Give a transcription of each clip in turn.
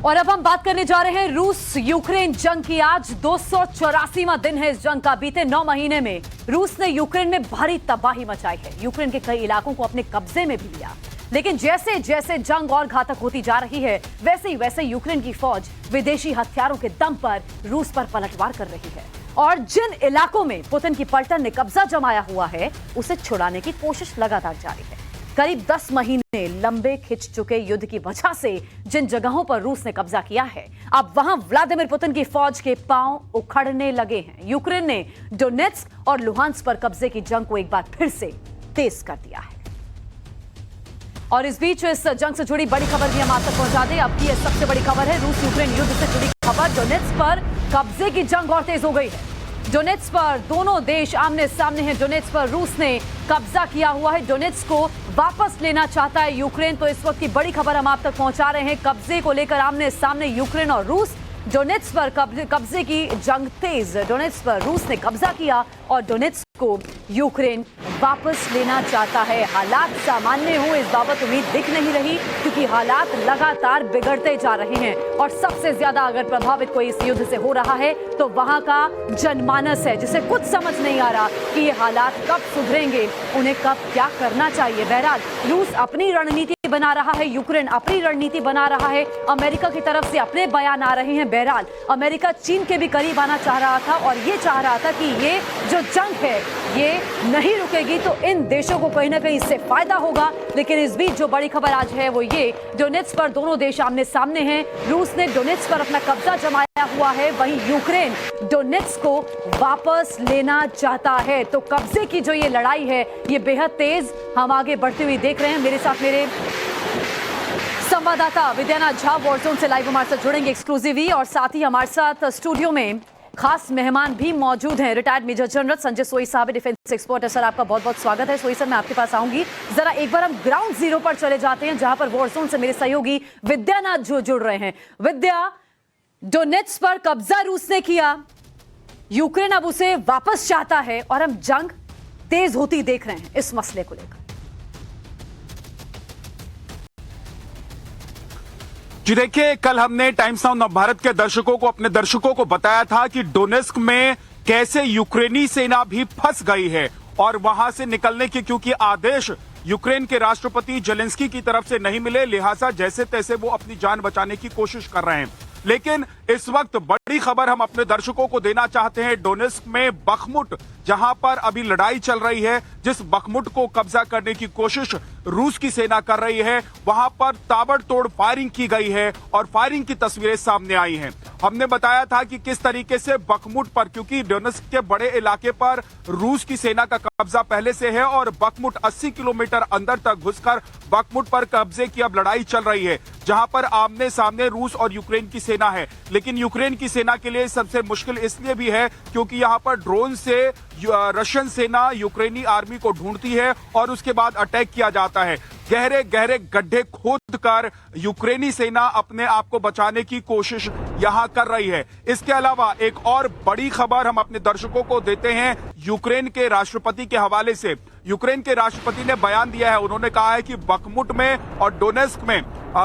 और अब हम बात करने जा रहे हैं रूस यूक्रेन जंग की। आज 284वां दिन है इस जंग का। बीते 9 महीने में रूस ने यूक्रेन में भारी तबाही मचाई है। यूक्रेन के कई इलाकों को अपने कब्जे में भी लिया, लेकिन जैसे जैसे जंग और घातक होती जा रही है वैसे यूक्रेन की फौज विदेशी हथियारों के दम पर रूस पर पलटवार कर रही है। और जिन इलाकों में पुतिन की पलटन ने कब्जा जमाया हुआ है उसे छुड़ाने की कोशिश लगातार जारी है। करीब 10 महीने लंबे खिंच चुके युद्ध की वजह से जिन जगहों पर रूस ने कब्जा किया है, अब वहां व्लादिमीर पुतिन की फौज के पांव उखड़ने लगे हैं। यूक्रेन ने डोनेत्स्क और लुहांस्क पर कब्जे की जंग को एक बार फिर से तेज कर दिया है। और इस बीच इस जंग से जुड़ी बड़ी खबर भी हम आप तक पहुंचा दें। अब की यह सबसे बड़ी खबर है रूस यूक्रेन युद्ध से जुड़ी खबर। डोनेत्स्क पर कब्जे की जंग और तेज हो गई है। डोनेत्स्क पर दोनों देश आमने सामने हैं। डोनेत्स्क पर रूस ने कब्जा किया हुआ है। डोनेत्स्क को वापस लेना चाहता है यूक्रेन। तो इस वक्त की बड़ी खबर हम आप तक पहुंचा रहे हैं। कब्जे को लेकर आमने सामने यूक्रेन और रूस। डोनेत्स्क पर कब्जे की जंग तेज। डोनेत्स्क पर रूस ने कब्जा किया और डोनेत्स्क को यूक्रेन वापस लेना चाहता है। हालात सामान्य हो इस बाबत उम्मीद दिख नहीं रही, क्योंकि हालात लगातार बिगड़ते जा रहे हैं। और सबसे ज्यादा अगर प्रभावित कोई इस युद्ध से हो रहा है तो वहां का जनमानस है, जिसे कुछ समझ नहीं आ रहा कि ये हालात कब सुधरेंगे, उन्हें कब क्या करना चाहिए। बहरहाल रूस अपनी रणनीति बना रहा है, यूक्रेन अपनी रणनीति बना रहा है, अमेरिका की तरफ से अपने बयान आ रहे हैं। बहरहाल अमेरिका चीन के भी करीब आना चाह रहा था और ये चाह रहा था कि ये जो जंग है ये नहीं रुकेगी तो इन देशों को कहीं ना कहीं इससे फायदा होगा। लेकिन इस बीच जो बड़ी खबर आज है वो ये, डोनेत्स्क पर दोनों देश आमने सामने हैं। रूस ने डोनेत्स्क पर अपना कब्जा जमाया हुआ है, वहीं यूक्रेन डोनेत्स्क को वापस लेना चाहता है। तो कब्जे की जो ये लड़ाई है ये बेहद तेज हम आगे बढ़ती हुई देख रहे हैं। मेरे साथ मेरे संवाददाता विद्यानाथ झा वॉरजोन से लाइव हमारे साथ जुड़ेंगे एक्सक्लूसिवली, और साथ ही हमारे साथ स्टूडियो में खास मेहमान भी मौजूद हैं। रिटायर्ड मेजर जनरल संजय सोई साहब, डिफेंस एक्सपर्ट है। सर आपका बहुत बहुत स्वागत है। सोई सर मैं आपके पास आऊंगी। जरा एक बार हम ग्राउंड जीरो पर चले जाते हैं, जहां पर वॉरजोन से मेरे सहयोगी विद्यानाथ जो जुड़ रहे हैं। विद्या, डोनेत्स्क पर कब्जा रूस ने किया, यूक्रेन अब उसे वापस चाहता है और हम जंग तेज होती देख रहे हैं इस मसले को लेकर। जी देखिए, कल हमने टाइम्स नाउ नवभारत के दर्शकों को, अपने दर्शकों को बताया था कि डोनेत्स्क में कैसे यूक्रेनी सेना भी फंस गई है और वहां से निकलने के क्योंकि आदेश यूक्रेन के राष्ट्रपति जेलेंस्की की तरफ से नहीं मिले, लिहाजा जैसे तैसे वो अपनी जान बचाने की कोशिश कर रहे हैं। लेकिन इस वक्त बड़ी खबर हम अपने दर्शकों को देना चाहते हैं। डोनेत्स्क में बखमुट, जहां पर अभी लड़ाई चल रही है, जिस बखमुट को कब्जा करने की कोशिश रूस की सेना कर रही है, वहां पर ताबड़तोड़ फायरिंग की गई है और फायरिंग की तस्वीरें सामने आई हैं। हमने बताया था कि किस तरीके से बखमुट पर, क्योंकि डोनेत्स्क के बड़े इलाके पर रूस की सेना का कब्जा पहले से है और बखमुट 80 किलोमीटर अंदर तक घुसकर बखमुट पर कब्जे की अब लड़ाई चल रही है, जहां पर आमने सामने रूस और यूक्रेन की सेना है। लेकिन यूक्रेन की सेना के लिए सबसे मुश्किल इसलिए भी है क्योंकि यहां पर ड्रोन से रशियन सेना यूक्रेनी आर्मी को ढूंढती है और उसके बाद अटैक किया जाता है। गहरे गहरे गड्ढे खोदकर यूक्रेनी सेना अपने आप को बचाने की कोशिश यहां कर रही है। इसके अलावा एक और बड़ी खबर हम अपने दर्शकों को देते हैं यूक्रेन के राष्ट्रपति के हवाले से। यूक्रेन के राष्ट्रपति ने बयान दिया है, उन्होंने कहा है कि बखमुट में और डोनेत्स्क में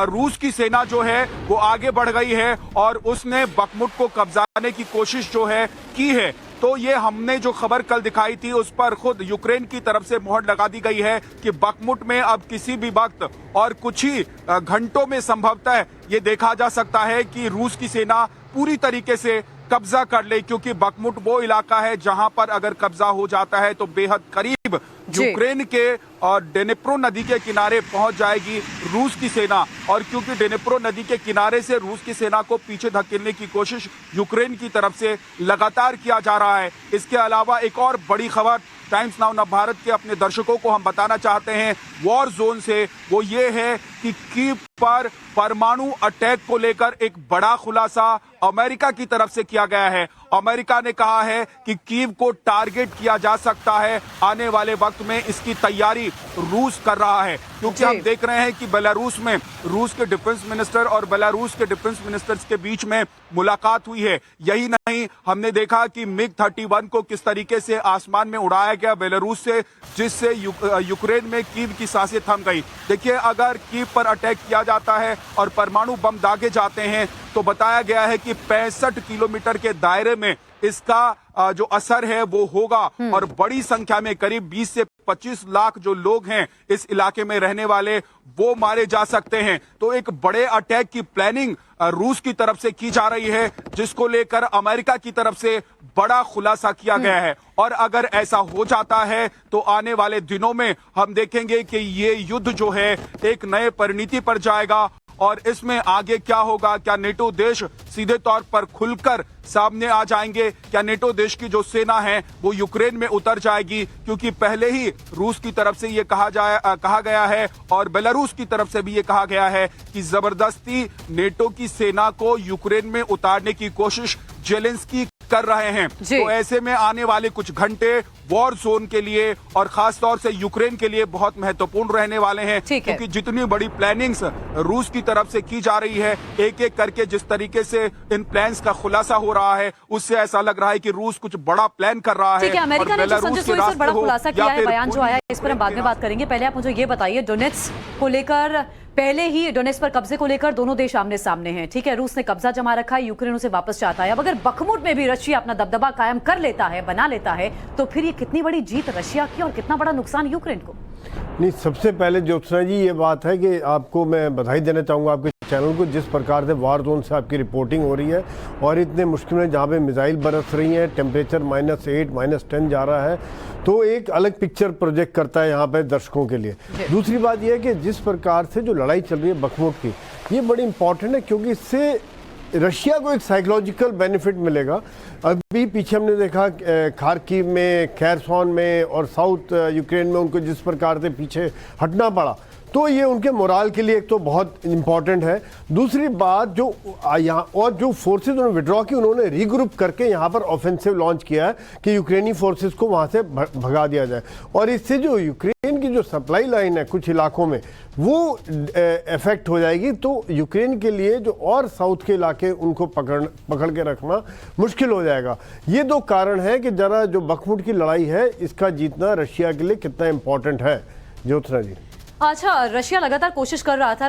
रूस की सेना जो है वो आगे बढ़ गई है और उसने बखमुट को कब्जाने की कोशिश जो है की है। तो ये हमने जो खबर कल दिखाई थी उस पर खुद यूक्रेन की तरफ से मोहर लगा दी गई है कि बखमुट में अब किसी भी वक्त और कुछ ही घंटों में संभवतः ये देखा जा सकता है कि रूस की सेना पूरी तरीके से कब्जा कर ले, क्योंकि बखमुट वो इलाका है जहां पर अगर कब्जा हो जाता है तो बेहद करीब यूक्रेन के और डेनेप्रो नदी के किनारे पहुंच जाएगी रूस की सेना। और क्योंकि डेनेप्रो नदी के किनारे से रूस की सेना को पीछे धकेलने की कोशिश यूक्रेन की तरफ से लगातार किया जा रहा है। इसके अलावा एक और बड़ी खबर टाइम्स नाउ नवभारत के अपने दर्शकों को हम बताना चाहते हैं वॉर जोन से, वो ये है कि कीव पर परमाणु अटैक को लेकर एक बड़ा खुलासा अमेरिका की तरफ से किया गया है। अमेरिका ने कहा है कि कीव को टारगेट किया जा सकता है, आने वाले वक्त में इसकी तैयारी रूस कर रहा है, क्योंकि हम देख रहे हैं कि बेलारूस में रूस के डिफेंस मिनिस्टर और बेलारूस के डिफेंस मिनिस्टर्स के बीच में मुलाकात हुई है। यही नहीं, हमने देखा कि मिग 31 को किस तरीके से आसमान में उड़ाया गया बेलारूस से, जिससे यूक्रेन में कीव की सांसें थम गई। देखिए, अगर कीव पर अटैक किया जाता है और परमाणु बम दागे जाते हैं, तो बताया गया है कि 65 किलोमीटर के दायरे में इसका जो असर है वो होगा और बड़ी संख्या में करीब 20 से 25 लाख जो लोग हैं इस इलाके में रहने वाले वो मारे जा सकते हैं। तो एक बड़े अटैक की प्लानिंग रूस की तरफ से की जा रही है, जिसको लेकर अमेरिका की तरफ से बड़ा खुलासा किया गया है। और अगर ऐसा हो जाता है तो आने वाले दिनों में हम देखेंगे कि ये युद्ध जो है एक नए परिणति पर जाएगा और इसमें आगे क्या होगा, क्या नेटो देश सीधे तौर पर खुलकर सामने आ जाएंगे, क्या नेटो देश की जो सेना है वो यूक्रेन में उतर जाएगी, क्योंकि पहले ही रूस की तरफ से ये कहा गया है और बेलारूस की तरफ से भी ये कहा गया है कि जबरदस्ती नेटो की सेना को यूक्रेन में उतारने की कोशिश जेलेंस्की कर रहे हैं। तो ऐसे में आने वाले कुछ घंटे वॉर जोन के लिए और खास तौर से यूक्रेन के लिए बहुत महत्वपूर्ण रहने वाले हैं, क्योंकि जितनी बड़ी प्लानिंग्स रूस की तरफ से की जा रही है, एक एक करके जिस तरीके से इन प्लान्स का खुलासा हो रहा है, उससे ऐसा लग रहा है कि रूस कुछ बड़ा प्लान कर रहा है। अमेरिका ने जो संजय सोई बड़ा खुलासा किया है, बयान जो आया है, इस पर हम बाद में बात करेंगे। पहले आप मुझे ये बताइए, डोनेट्स्क को लेकर पहले ही डोनेट्स्क पर कब्जे को लेकर दोनों देश आमने सामने हैं, ठीक है। रूस ने कब्जा जमा रखा है, यूक्रेन उसे वापस चाहता है। अब अगर बखमुट में भी रशिया अपना दबदबा कायम कर लेता है, बना लेता है, तो फिर ये कितनी बड़ी जीत रशिया की और कितना बड़ा नुकसान यूक्रेन को? नहीं, सबसे पहले ज्योत्सना जी ये बात है कि आपको मैं बधाई देना चाहूँगा आपके चैनल को, जिस प्रकार से वार जोन से आपकी रिपोर्टिंग हो रही है और इतने मुश्किल में जहाँ पे मिसाइल बरस रही हैं, टेम्परेचर -8 -10 जा रहा है, तो एक अलग पिक्चर प्रोजेक्ट करता है यहाँ पे दर्शकों के लिए। दूसरी बात यह है कि जिस प्रकार से जो लड़ाई चल रही है बखमुट की, ये बड़ी इंपॉर्टेंट है, क्योंकि इससे रशिया को एक साइकोलॉजिकल बेनिफिट मिलेगा। अभी पीछे हमने देखा खार्किव में, खैरसॉन में और साउथ यूक्रेन में उनको जिस प्रकार से पीछे हटना पड़ा, तो ये उनके मोराल के लिए एक तो बहुत इम्पॉर्टेंट है। दूसरी बात, जो यहाँ और जो फोर्सेस उन्होंने विड्रॉ की, उन्होंने रीग्रुप करके यहाँ पर ऑफेंसिव लॉन्च किया है कि यूक्रेनी फोर्सेस को वहाँ से भगा दिया जाए, और इससे जो यूक्रेन की जो सप्लाई लाइन है कुछ इलाकों में वो इफेक्ट हो जाएगी। तो यूक्रेन के लिए जो और साउथ के इलाके उनको पकड़ के रखना मुश्किल हो जाएगा। ये दो कारण है कि जरा जो बखमुट की लड़ाई है इसका जीतना रशिया के लिए कितना इंपॉर्टेंट है। ज्योत्सना जी, अच्छा, रशिया लगातार कोशिश कर रहा था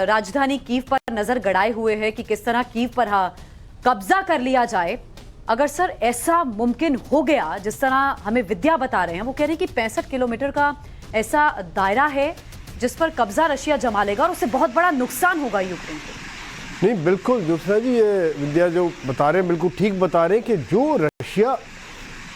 राजधानी कीव पर नजर गड़ाए हुए है कि किस तरह कीव पर कब्जा कर लिया जाए। अगर सर ऐसा मुमकिन हो गया, जिस तरह हमें विद्या बता रहे हैं, वो कह रहे हैं कि 65 किलोमीटर का ऐसा दायरा है जिस पर कब्जा रशिया जमा लेगा और उससे बहुत बड़ा नुकसान होगा यूक्रेन को। नहीं, बिल्कुल ज्योत्सना जी, ये विद्या जो बता रहे हैं बिल्कुल ठीक बता रहे हैं कि जो रशिया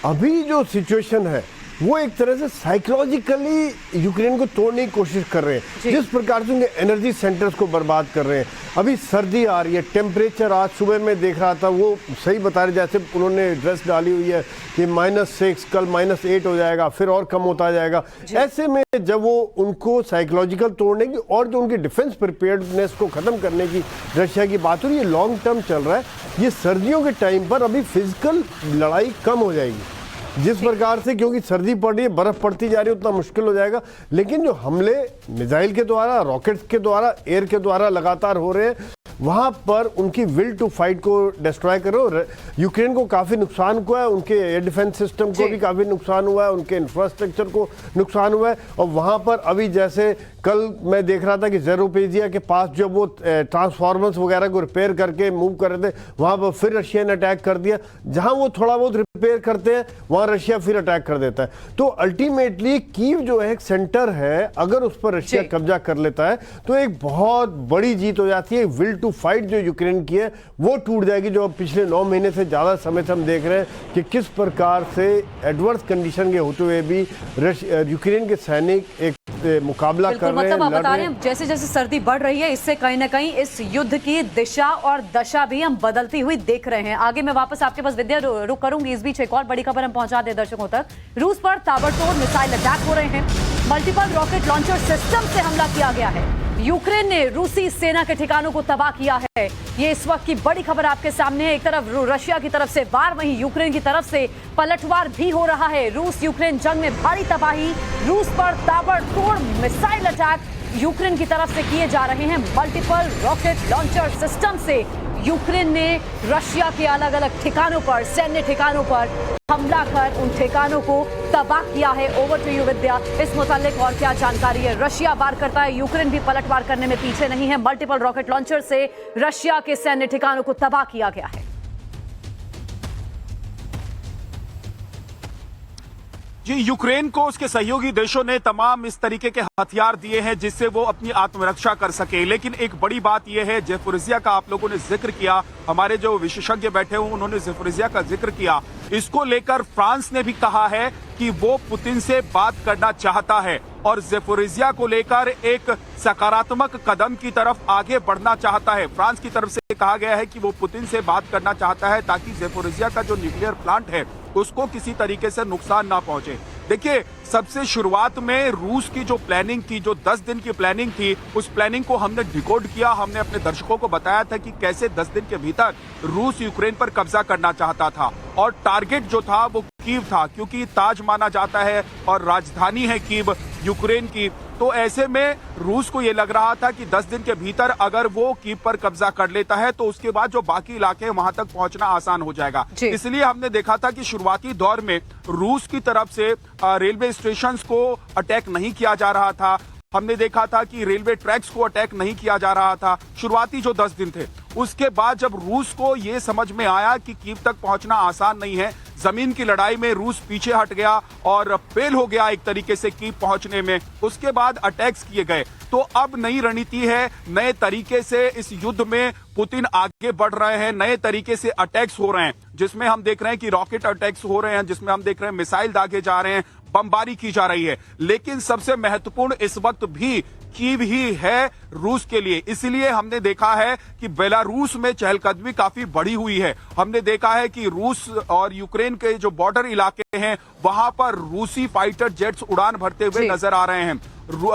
अभी जो सिचुएशन है वो एक तरह से साइकोलॉजिकली यूक्रेन को तोड़ने की कोशिश कर रहे हैं, जिस प्रकार से उनके एनर्जी सेंटर्स को बर्बाद कर रहे हैं। अभी सर्दी आ रही है, टेम्परेचर आज सुबह में देख रहा था, वो सही बता रहे, जैसे उन्होंने ड्रेस डाली हुई है कि -6, कल -8 हो जाएगा, फिर और कम होता जाएगा। ऐसे में जब वो उनको साइकोलॉजिकल तोड़ने की और जो उनकी डिफेंस प्रिपेयर्डनेस को ख़त्म करने की रशिया की बात हो रही है, ये लॉन्ग टर्म चल रहा है। ये सर्दियों के टाइम पर अभी फिजिकल लड़ाई कम हो जाएगी जिस प्रकार से, क्योंकि सर्दी पड़ रही है, बर्फ पड़ती जा रही है, उतना मुश्किल हो जाएगा। लेकिन जो हमले मिसाइल के द्वारा, रॉकेट्स के द्वारा, एयर के द्वारा लगातार हो रहे हैं, वहाँ पर उनकी विल टू फाइट को डिस्ट्रॉय करो। यूक्रेन को काफ़ी नुकसान हुआ है, उनके एयर डिफेंस सिस्टम को भी काफ़ी नुकसान हुआ है, उनके इंफ्रास्ट्रक्चर को नुकसान हुआ है। और वहाँ पर अभी जैसे कल मैं देख रहा था कि ज़ेरोपेजिया के पास जब वो ट्रांसफार्मर्स वगैरह को रिपेयर करके मूव कर रहे थे, वहाँ पर फिर रशिया ने अटैक कर दिया। जहाँ वो थोड़ा बहुत रिपेयर करते हैं वहाँ रशिया फिर अटैक कर देता है। तो अल्टीमेटली कीव जो है एक सेंटर है, अगर उस पर रशिया कब्जा कर लेता है तो एक बहुत बड़ी जीत हो जाती है। विल टू फाइट जो यूक्रेन की है वो टूट जाएगी, जो पिछले 9 महीने से ज़्यादा समय से हम देख रहे हैं कि किस प्रकार से एडवर्स कंडीशन के होते हुए भी यूक्रेन के सैनिक एक मुकाबला कर रहे हैं। मतलब आप बता रहे हैं जैसे जैसे सर्दी बढ़ रही है, इससे कहीं ना कहीं इस युद्ध की दिशा और दशा भी हम बदलती हुई देख रहे हैं। आगे मैं वापस आपके पास विद्या रुक करूंगी। इस बीच एक और बड़ी खबर हम पहुंचा दे दर्शकों तक। रूस पर ताबड़तोड़ मिसाइल अटैक हो रहे हैं, मल्टीपल रॉकेट लॉन्चर सिस्टम से हमला किया गया है। यूक्रेन ने रूसी सेना के ठिकानों को तबाह किया है। ये इस वक्त की बड़ी खबर आपके सामने है। एक तरफ रशिया की तरफ से वार, वहीं यूक्रेन की तरफ से पलटवार भी हो रहा है। रूस यूक्रेन जंग में भारी तबाही, रूस पर ताबड़तोड़ मिसाइल अटैक यूक्रेन की तरफ से किए जा रहे हैं। मल्टीपल रॉकेट लॉन्चर सिस्टम से यूक्रेन ने रशिया के अलग अलग ठिकानों पर, सैन्य ठिकानों पर हमला कर उन ठिकानों को तबाह किया है। ओवर टू यू विद्या, इस मुतालिक और क्या जानकारी है? रशिया वार करता है, यूक्रेन भी पलटवार करने में पीछे नहीं है। मल्टीपल रॉकेट लॉन्चर से रशिया के सैन्य ठिकानों को तबाह किया गया है। जी, यूक्रेन को उसके सहयोगी देशों ने तमाम इस तरीके के हथियार दिए हैं जिससे वो अपनी आत्मरक्षा कर सके। लेकिन एक बड़ी बात यह है, ज़ेपोरिज़िया का आप लोगों ने जिक्र किया, हमारे जो विशेषज्ञ बैठे हुए उन्होंने ज़ेपोरिज़िया का जिक्र किया। इसको लेकर फ्रांस ने भी कहा है कि वो पुतिन से बात करना चाहता है और ज़ेपोरिज़िया को लेकर एक सकारात्मक कदम की तरफ आगे बढ़ना चाहता है। फ्रांस की तरफ से कहा गया है कि वो पुतिन से बात करना चाहता है ताकि ज़ेपोरिज़िया का जो न्यूक्लियर प्लांट है उसको किसी तरीके से नुकसान ना पहुंचे। देखिए, सबसे शुरुआत में रूस की जो प्लानिंग थी, जो 10 दिन की प्लानिंग थी, उस प्लानिंग को हमने डिकोड किया। हमने अपने दर्शकों को बताया था कि कैसे 10 दिन के भीतर रूस यूक्रेन पर कब्जा करना चाहता था और टारगेट जो था वो कीव था, क्योंकि ताज माना जाता है और राजधानी है कीव यूक्रेन की। तो ऐसे में रूस को ये लग रहा था कि 10 दिन के भीतर अगर वो कीव पर कब्जा कर लेता है तो उसके बाद जो बाकी इलाके हैं वहां तक पहुंचना आसान हो जाएगा। इसलिए हमने देखा था कि शुरुआती दौर में रूस की तरफ से रेलवे स्टेशंस को अटैक नहीं किया जा रहा था। हमने देखा था कि रेलवे ट्रैक्स को अटैक नहीं किया जा रहा था शुरुआती जो 10 दिन थे। उसके बाद जब रूस को ये समझ में आया कि कीव तक पहुंचना आसान नहीं है, जमीन की लड़ाई में रूस पीछे हट गया और फेल हो गया एक तरीके से कीव पहुंचने में, उसके बाद अटैक्स किए गए। तो अब नई रणनीति है, नए तरीके से इस युद्ध में पुतिन आगे बढ़ रहे हैं, नए तरीके से अटैक्स हो रहे हैं, जिसमें हम देख रहे हैं कि रॉकेट अटैक्स हो रहे हैं, जिसमें हम देख रहे हैं मिसाइल दागे जा रहे हैं, बमबारी की जा रही है। लेकिन सबसे महत्वपूर्ण इस वक्त भी कीव ही है रूस के लिए। इसलिए हमने देखा है कि बेलारूस में चहलकदमी काफी बढ़ी हुई है। हमने देखा है कि रूस और यूक्रेन के जो बॉर्डर इलाके हैं वहां पर रूसी फाइटर जेट्स उड़ान भरते हुए नजर आ रहे हैं।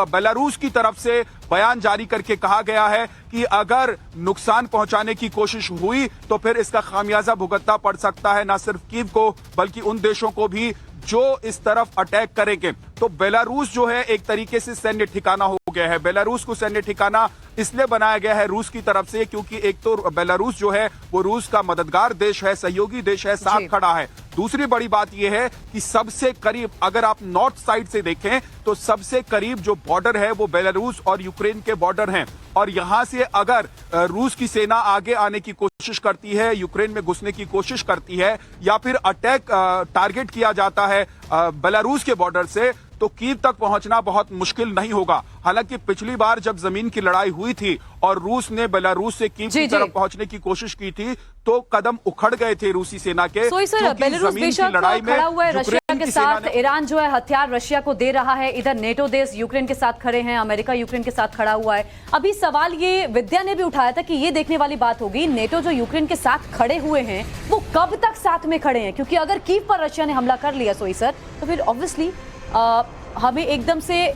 बेलारूस की तरफ से बयान जारी करके कहा गया है कि अगर नुकसान पहुंचाने की कोशिश हुई तो फिर इसका खामियाजा भुगतना पड़ सकता है, न सिर्फ कीव को बल्कि उन देशों को भी जो इस तरफ अटैक करेंगे। तो बेलारूस जो है एक तरीके से सैन्य ठिकाना हो गया है। बेलारूस को सैन्य ठिकाना इसलिए बनाया गया है रूस की तरफ से क्योंकि एक तो बेलारूस जो है वो रूस का मददगार देश है, सहयोगी देश है, साथ खड़ा है। दूसरी बड़ी बात यह है कि सबसे करीब, अगर आप नॉर्थ साइड से देखें तो सबसे करीब जो बॉर्डर है वो बेलारूस और यूक्रेन के बॉर्डर हैं और यहां से अगर रूस की सेना आगे आने की कोशिश करती है, यूक्रेन में घुसने की कोशिश करती है या फिर अटैक टारगेट किया जाता है बेलारूस के बॉर्डर से, तो कीव तक पहुंचना बहुत मुश्किल नहीं होगा। हालांकि पिछली बार जब जमीन की लड़ाई हुई थी और रूस ने बेलारूस से कीव की तरफ पहुंचने की कोशिश की थी तो कदम उखड़ गए थे रूसी सेना के। बेलारूस बेशक खड़ा हुआ है रशिया के साथ, ईरान जो है हथियार रशिया को दे रहा है, इधर नेटो देश यूक्रेन के साथ खड़े हैं, अमेरिका यूक्रेन के साथ खड़ा हुआ है। अभी सवाल ये विद्या ने भी उठाया था कि ये देखने वाली बात होगी नेटो जो यूक्रेन के साथ खड़े हुए हैं वो कब तक साथ में खड़े हैं, क्योंकि अगर कीव पर रशिया ने हमला कर लिया सोई सर तो फिर ऑब्वियसली हमें एकदम से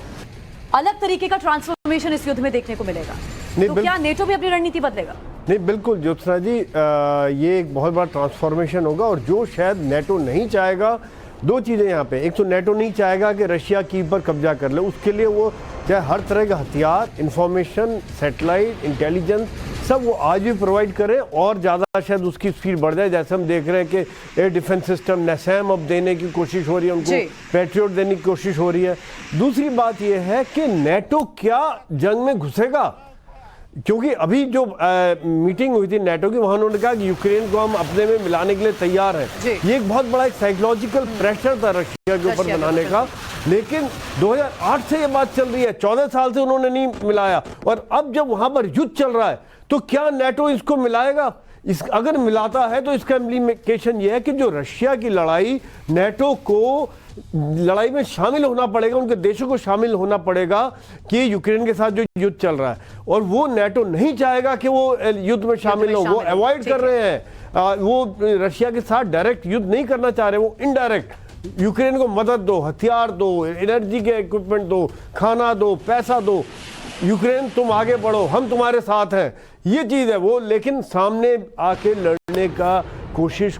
अलग तरीके का ट्रांसफॉर्मेशन इस युद्ध में देखने को मिलेगा। तो क्या नेटो भी अपनी रणनीति बदलेगा? नहीं, बिल्कुल ज्योत्सना जी, ये एक बहुत बड़ा ट्रांसफॉर्मेशन होगा और जो शायद नेटो नहीं चाहेगा, दो चीज़ें यहाँ पे, एक तो नेटो नहीं चाहेगा कि रशिया कीव पर कब्जा कर ले, उसके लिए वो चाहे हर तरह का हथियार, इंफॉर्मेशन, सैटेलाइट, इंटेलिजेंस सब वो आज भी प्रोवाइड करें और ज़्यादा शायद उसकी स्पीड बढ़ जाए। जैसे हम देख रहे हैं कि एयर डिफेंस सिस्टम नैसैम अब देने की कोशिश हो रही है, उनको पैट्रियट देने की कोशिश हो रही है। दूसरी बात ये है कि नेटो क्या जंग में घुसेगा, क्योंकि अभी जो मीटिंग हुई थी नेटो की, वहां उन्होंने कहा कि यूक्रेन को हम अपने में मिलाने के लिए तैयार हैं। ये एक बहुत बड़ा एक साइकोलॉजिकल प्रेशर था रशिया के ऊपर बनाने का, लेकिन 2008 से ये बात चल रही है, 14 साल से उन्होंने नहीं मिलाया और अब जब वहां पर युद्ध चल रहा है तो क्या नेटो इसको मिलाएगा? अगर मिलाता है तो इसका इम्प्लीकेशन ये है कि जो रशिया की लड़ाई, नेटो को लड़ाई में शामिल होना पड़ेगा, उनके देशों को शामिल होना पड़ेगा कि यूक्रेन के साथ जो युद्ध चल रहा है, और वो नेटो नहीं चाहेगा कि वो युद्ध में शामिल हो, वो अवॉइड कर रहे हैं। वो रशिया के साथ डायरेक्ट युद्ध नहीं करना चाह रहे, वो इनडायरेक्ट यूक्रेन को मदद दो, हथियार दो, एनर्जी के इक्विपमेंट दो, खाना दो, पैसा दो, यूक्रेन तुम आगे बढ़ो, हम तुम्हारे साथ हैं, ये चीज़ है वो। लेकिन सामने आके लड़ने का कोशिश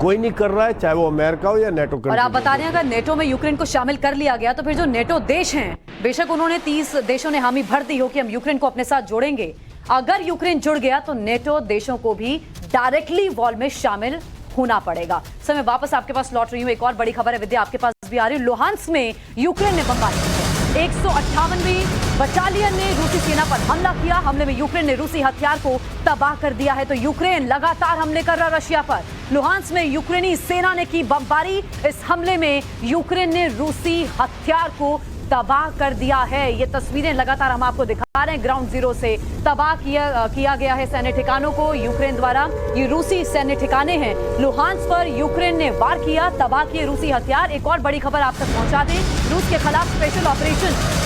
कोई नहीं कर रहा है, चाहे वो अमेरिका हो या नेटो। और आप बता रहे हैं अगर नेटो में यूक्रेन को शामिल कर लिया गया तो फिर जो नेटो देश हैं, बेशक उन्होंने 30 देशों ने हामी भर दी हो कि हम यूक्रेन को अपने साथ जोड़ेंगे, अगर यूक्रेन जुड़ गया तो नेटो देशों को भी डायरेक्टली वॉर में शामिल होना पड़ेगा। समय वापस आपके पास लौट रही हूं। एक और बड़ी खबर है विद्या, आपके पास भी आ रही है। लुहांस्क में यूक्रेन ने बमबारी की है। 158वीं बटालियन ने रूसी सेना पर हमला किया। हमले में यूक्रेन ने रूसी हथियार को तबाह कर दिया है। तो यूक्रेन लगातार हमले कर रहा रशिया पर। लुहांस्क में यूक्रेनी सेना ने की बमबारी। इस हमले में यूक्रेन ने रूसी हथियार को तबाह कर दिया है। ये तस्वीरें लगातार हम आपको दिखा रहे हैं। ग्राउंड जीरो से तबाह किया गया है सैन्य ठिकानों को यूक्रेन द्वारा। ये रूसी सैन्य ठिकाने हैं। लुहांस्क पर यूक्रेन ने वार किया, तबाह किए रूसी हथियार। एक और बड़ी खबर आप तक पहुंचा दें, रूस के खिलाफ स्पेशल ऑपरेशन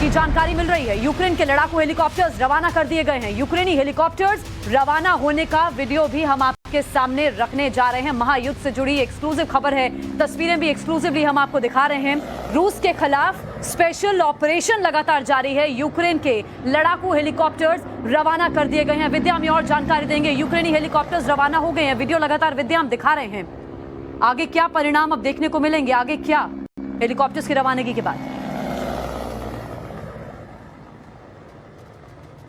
की जानकारी मिल रही है। यूक्रेन के लड़ाकू हेलीकॉप्टर्स रवाना कर दिए गए हैं। यूक्रेनी हेलीकॉप्टर्स रवाना होने का वीडियो भी हम आपके सामने रखने जा रहे हैं। महायुद्ध से जुड़ी एक्सक्लूसिव खबर है, तस्वीरें भी एक्सक्लूसिवली हम आपको दिखा रहे हैं। रूस के खिलाफ स्पेशल ऑपरेशन लगातार जारी है। यूक्रेन के लड़ाकू हेलीकॉप्टर्स रवाना कर दिए गए हैं। विद्या हमें और जानकारी देंगे। यूक्रेनी हेलीकॉप्टर्स रवाना हो गए हैं, वीडियो लगातार विद्या हम दिखा रहे हैं। आगे क्या परिणाम अब देखने को मिलेंगे, आगे क्या हेलीकॉप्टर्स की रवानगी के बाद?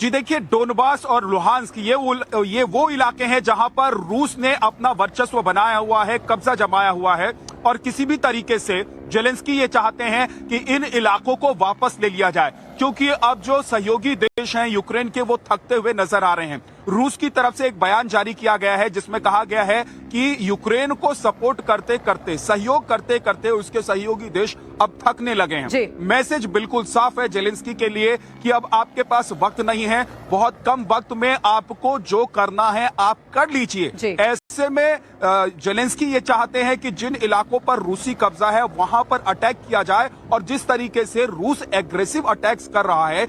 जी देखिए, डोनबास और लुहांस्क ये वो इलाके हैं जहां पर रूस ने अपना वर्चस्व बनाया हुआ है, कब्जा जमाया हुआ है। और किसी भी तरीके से जेलेंस्की ये चाहते हैं कि इन इलाकों को वापस ले लिया जाए, क्योंकि अब जो सहयोगी देश हैं यूक्रेन के, वो थकते हुए नजर आ रहे हैं। रूस की तरफ से एक बयान जारी किया गया है जिसमें कहा गया है कि यूक्रेन को सपोर्ट करते करते, सहयोग करते करते उसके सहयोगी देश अब थकने लगे हैं। मैसेज बिल्कुल साफ है जेलेंस्की के लिए कि अब आपके पास वक्त नहीं है, बहुत कम वक्त में आपको जो करना है आप कर लीजिए। ऐसे में जेलेंस्की ये चाहते हैं कि जिन इलाकों पर रूसी कब्जा है वहां पर अटैक किया जाए, और जिस तरीके से रूस एग्रेसिव अटैक्स कर रहा है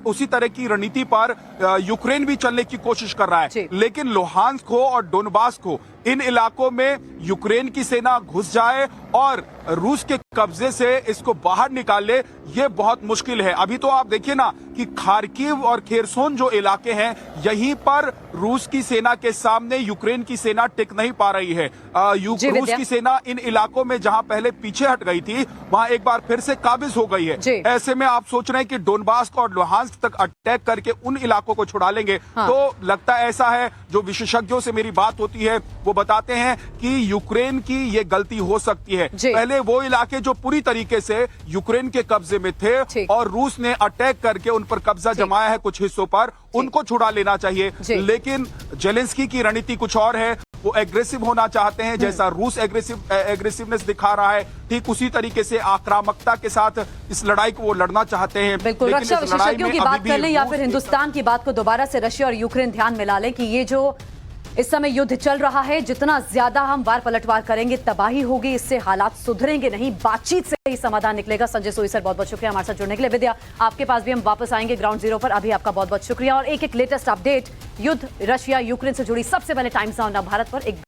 उसी तरह की रणनीति पर यूक्रेन भी चलने की कोशिश कर रहा है। लेकिन लुहांस्क हो और डोनबास को, इन इलाकों में यूक्रेन की सेना घुस जाए और रूस के कब्जे से इसको बाहर निकाले, ये बहुत मुश्किल है। अभी तो आप देखिए ना कि खार्किव और खेरसोन जो इलाके हैं, यहीं पर रूस की सेना के सामने यूक्रेन की सेना टिक नहीं पा रही है। रूस की सेना इन इलाकों में जहां पहले पीछे हट गई थी, वहां एक बार फिर से काबिज हो गई है। ऐसे में आप सोच रहे हैं कि डोनबास और लुहांस्क तक अटैक करके उन इलाकों को छुड़ा लेंगे। तो लगता ऐसा है, जो विशेषज्ञों से मेरी बात होती है वो बताते हैं कि यूक्रेन की ये गलती हो सकती है। पहले वो इलाके जो पूरी तरीके से यूक्रेन के कब्जे में थे और रूस ने अटैक करके उन पर कब्जा जमाया है कुछ हिस्सों पर, उनको छुड़ा लेना चाहिए। लेकिन जेलेंस्की की रणनीति कुछ और है। वो एग्रेसिव होना चाहते हैं, जैसा रूस एग्रेसिवनेस दिखा रहा है, ठीक उसी तरीके से आक्रामकता के साथ इस लड़ाई को वो लड़ना चाहते हैं। बिल्कुल, रक्षा विशेषज्ञों की बात कर लें या फिर हिंदुस्तान की बात को दोबारा से रशिया और यूक्रेन ध्यान में ला लें कि ये जो इस समय युद्ध चल रहा है, जितना ज्यादा हम वार पलटवार करेंगे तबाही होगी, इससे हालात सुधरेंगे नहीं, बातचीत से ही समाधान निकलेगा। संजय सोई सर, बहुत बहुत शुक्रिया हमारे साथ जुड़ने के लिए। विद्या, आपके पास भी हम वापस आएंगे ग्राउंड जीरो पर। अभी आपका बहुत बहुत शुक्रिया। और एक लेटेस्ट अपडेट, युद्ध रशिया यूक्रेन से जुड़ी सबसे पहले टाइम्स नाउ भारत पर एक